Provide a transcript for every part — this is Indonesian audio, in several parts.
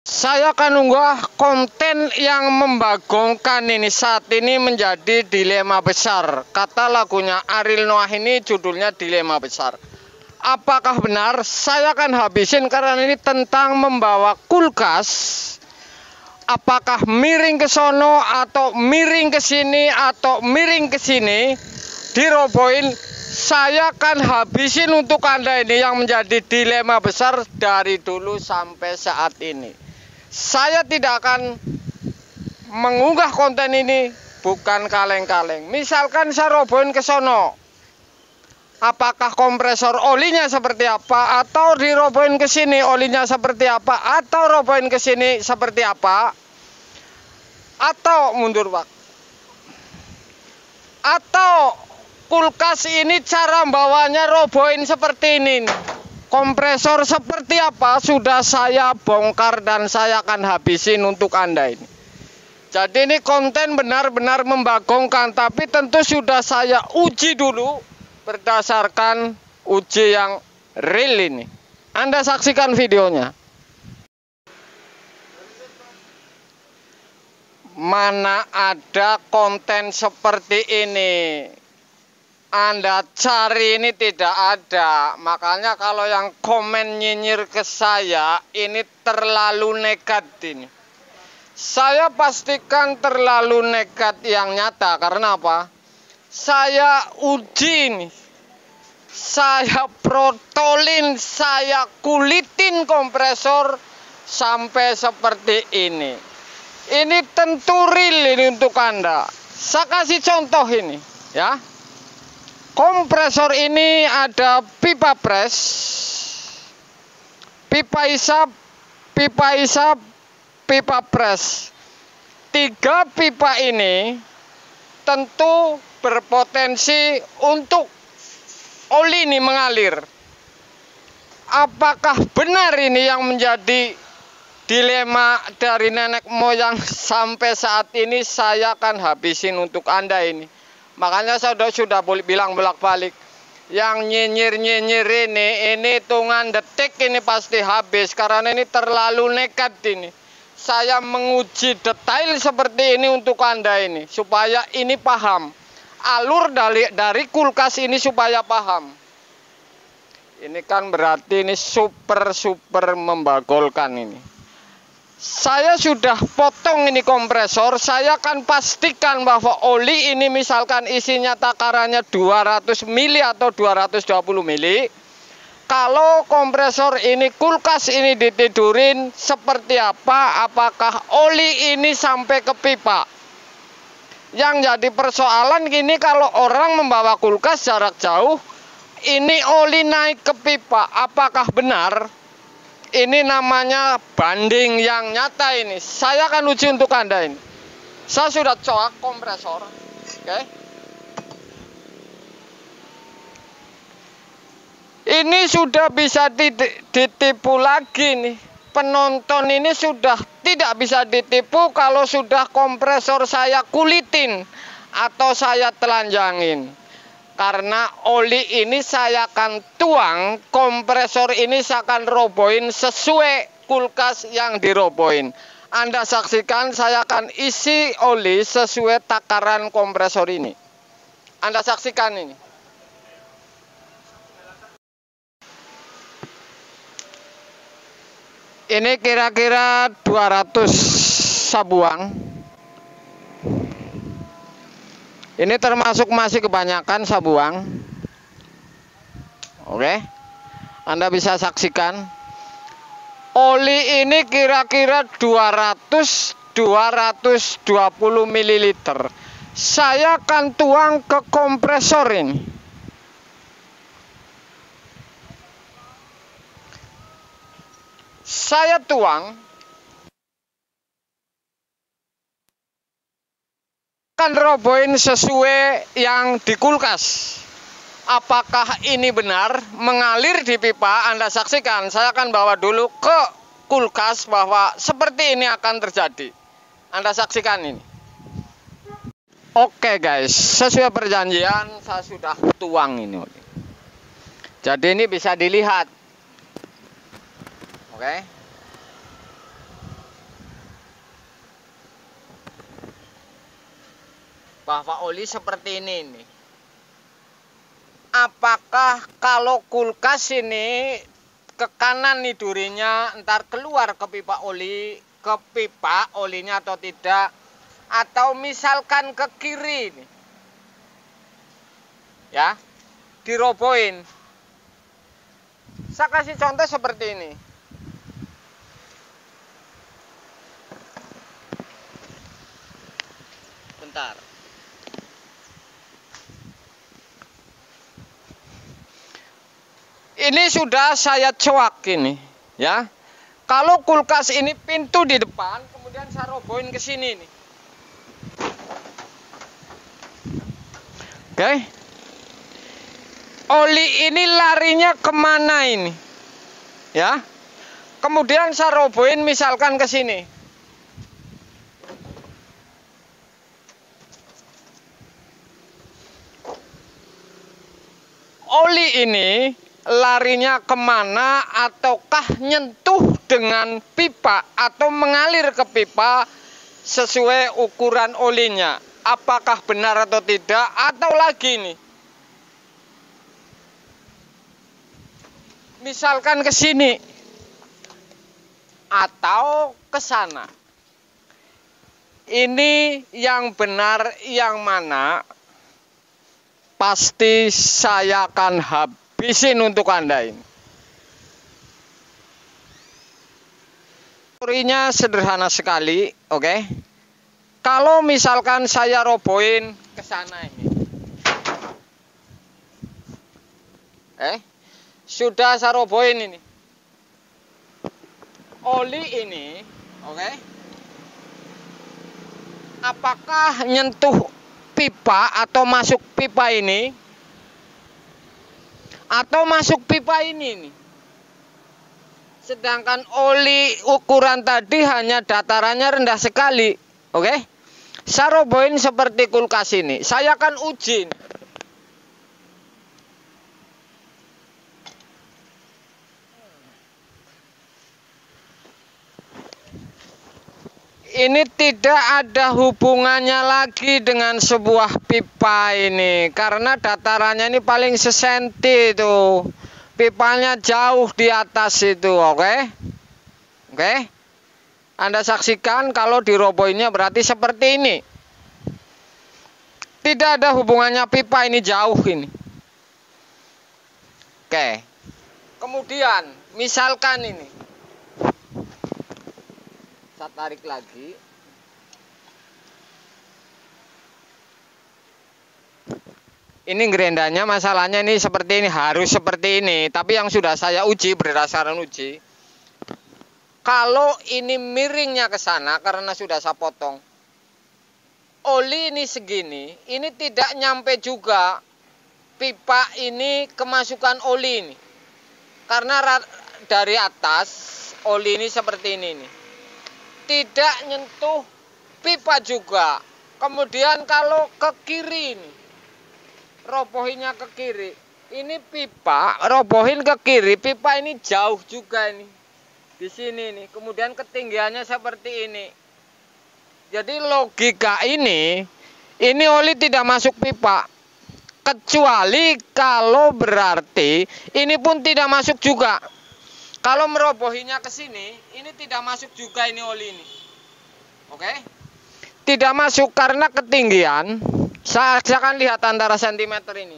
Saya akan unggah konten yang membagongkan ini. Saat ini menjadi dilema besar. Kata lagunya Ariel Noah ini judulnya Dilema Besar. Apakah benar? Saya akan habisin karena ini tentang membawa kulkas. Apakah miring ke sono atau miring ke sini atau miring ke sini dirobohin? Saya akan habisin untuk Anda ini yang menjadi dilema besar dari dulu sampai saat ini. Saya tidak akan mengunggah konten ini bukan kaleng-kaleng. Misalkan saya robohin ke sono, apakah kompresor olinya seperti apa, atau dirobohin ke sini olinya seperti apa, atau robohin ke sini seperti apa, atau mundur waktu, atau kulkas ini cara bawanya robohin seperti ini. Kompresor seperti apa sudah saya bongkar dan saya akan habisin untuk Anda ini. Jadi ini konten benar-benar membagongkan, tapi tentu sudah saya uji dulu berdasarkan uji yang real ini. Anda saksikan videonya. Mana ada konten seperti ini? Anda cari ini tidak ada. Makanya kalau yang komen nyinyir ke saya ini terlalu nekat ini. Saya pastikan terlalu nekat yang nyata. Karena apa? Saya uji ini. Saya protolin, saya kulitin kompresor sampai seperti ini. Ini tentu real ini untuk Anda. Saya kasih contoh ini, ya. Kompresor ini ada pipa pres, pipa isap, pipa pres. 3 pipa ini tentu berpotensi untuk oli ini mengalir. Apakah benar ini yang menjadi dilema dari nenek moyang sampai saat ini? Saya akan habisin untuk Anda ini. Makanya saya sudah bilang bolak-balik, yang nyinyir-nyinyir ini hitungan detik ini pasti habis karena ini terlalu nekat ini. Saya menguji detail seperti ini untuk Anda ini supaya ini paham. Alur dari kulkas ini supaya paham. Ini kan berarti ini super membagolkan ini. Saya sudah potong ini kompresor, saya akan pastikan bahwa oli ini misalkan isinya takarannya 200 mili atau 220 mili. Kalau kompresor ini, kulkas ini ditidurin seperti apa, apakah oli ini sampai ke pipa. Yang jadi persoalan gini, kalau orang membawa kulkas jarak jauh, ini oli naik ke pipa, apakah benar? Ini namanya banding yang nyata ini. Saya akan uji untuk Anda ini. Saya sudah coak kompresor. Oke. Ini sudah bisa ditipu lagi nih. Penonton ini sudah tidak bisa ditipu kalau sudah kompresor saya kulitin atau saya telanjangin. Karena oli ini saya akan tuang, kompresor ini saya akan robohin sesuai kulkas yang dirobohin. Anda saksikan, saya akan isi oli sesuai takaran kompresor ini. Anda saksikan ini. Ini kira-kira 200 sabuang. Ini termasuk masih kebanyakan sabuang. Oke. Anda bisa saksikan. Oli ini kira-kira 220 ml. Saya akan tuang ke kompresor ini. Saya tuang. Akan robohin sesuai yang di kulkas. Apakah ini benar mengalir di pipa? Anda saksikan. Saya akan bawa dulu ke kulkas bahwa seperti ini akan terjadi. Anda saksikan ini. Oke guys, sesuai perjanjian saya sudah tuang ini. Jadi ini bisa dilihat. Oke. bahwa oli seperti ini nih. Apakah kalau kulkas ini ke kanan nih durinya, ntar keluar ke pipa olinya atau tidak? Atau misalkan ke kiri nih, ya, dirobohin. Saya kasih contoh seperti ini. Bentar. Ini sudah saya coak ini, ya. Kalau kulkas ini pintu di depan, kemudian saya robohin ke sini nih. Oke. Oli ini larinya kemana ini? Ya. Kemudian saya robohin misalkan ke sini. Oli ini larinya kemana, ataukah nyentuh dengan pipa atau mengalir ke pipa sesuai ukuran olinya? Apakah benar atau tidak? Atau lagi nih, misalkan ke sini atau ke sana. Ini yang benar yang mana? Pasti saya akan habisin untuk Anda ini. Teorinya sederhana sekali, oke? Kalau misalkan saya robohin ke sana ini. Sudah saya robohin ini. Oli ini, oke? Apakah nyentuh pipa atau masuk pipa ini? Atau masuk pipa ini nih? Sedangkan oli ukuran tadi hanya datarannya rendah sekali. Oke, saya robohin seperti kulkas ini. Saya akan uji. Ini tidak ada hubungannya lagi dengan sebuah pipa ini, karena datarannya ini paling sesenti itu. Pipanya jauh di atas itu, oke? Oke? Anda saksikan kalau dirobohinnya berarti seperti ini. Tidak ada hubungannya pipa ini jauh ini. Oke. Kemudian misalkan ini. Saya tarik lagi. Ini gerendanya masalahnya ini seperti ini, harus seperti ini. Tapi yang sudah saya uji berdasarkan uji. Kalau ini miringnya ke sana karena sudah saya potong, oli ini segini, ini tidak nyampe juga pipa ini kemasukan oli ini. Karena dari atas oli ini seperti ini nih. Tidak nyentuh pipa juga. Kemudian kalau ke kiri ini, robohinnya ke kiri. Ini pipa, robohin ke kiri, pipa ini jauh juga ini. Di sini nih, kemudian ketinggiannya seperti ini. Jadi logika ini oli tidak masuk pipa. Kecuali kalau berarti ini pun tidak masuk juga. Kalau merobohinya ke sini, ini tidak masuk juga ini oli ini. Oke? Tidak masuk karena ketinggian. Saya akan lihat antara sentimeter ini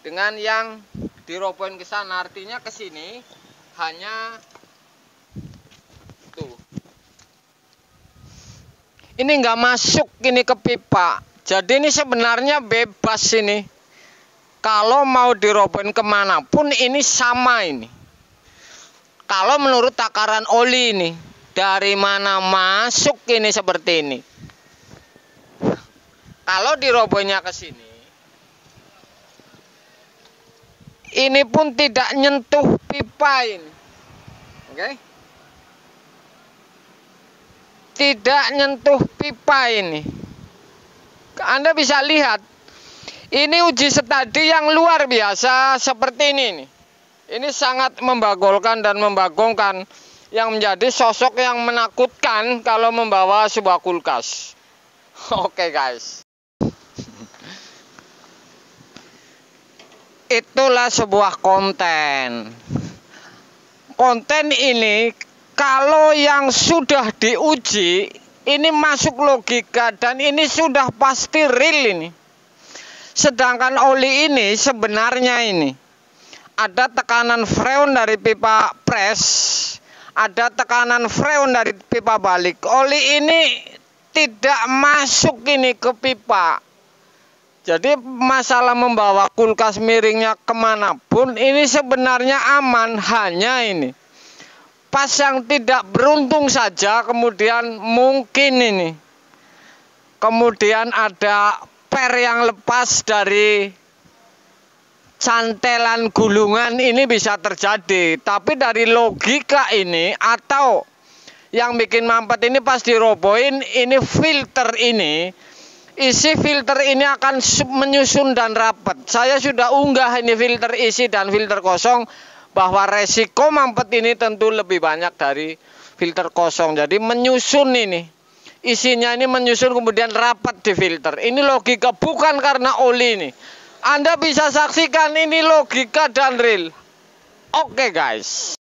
dengan yang dirobohin ke sana, artinya ke sini hanya tuh. Ini nggak masuk ini ke pipa. Jadi ini sebenarnya bebas ini. Kalau mau dirobohin kemanapun ini sama ini. Kalau menurut takaran oli ini, dari mana masuk ini seperti ini. Kalau dirobohnya ke sini, ini pun tidak nyentuh pipa ini. Oke? Tidak nyentuh pipa ini. Anda bisa lihat. Ini uji studi yang luar biasa seperti ini nih. Ini sangat membagolkan dan membagongkan, yang menjadi sosok yang menakutkan kalau membawa sebuah kulkas. Oke guys, itulah sebuah konten. Konten ini kalau yang sudah diuji, ini masuk logika dan ini sudah pasti real ini. Sedangkan oli ini sebenarnya ini ada tekanan freon dari pipa pres, ada tekanan freon dari pipa balik. Oli ini tidak masuk ini ke pipa. Jadi masalah membawa kulkas miringnya kemanapun ini sebenarnya aman. Hanya ini pas yang tidak beruntung saja kemudian mungkin ini kemudian ada per yang lepas dari cantelan gulungan, ini bisa terjadi. Tapi dari logika ini atau yang bikin mampet ini pas dirobohin ini filter ini, isi filter ini akan menyusun dan rapat. Saya sudah unggah ini filter isi dan filter kosong, bahwa resiko mampet ini tentu lebih banyak dari filter kosong. Jadi menyusun ini, isinya ini menyusun kemudian rapat di filter. Ini logika, bukan karena oli ini. Anda bisa saksikan ini logika dan real. Oke guys.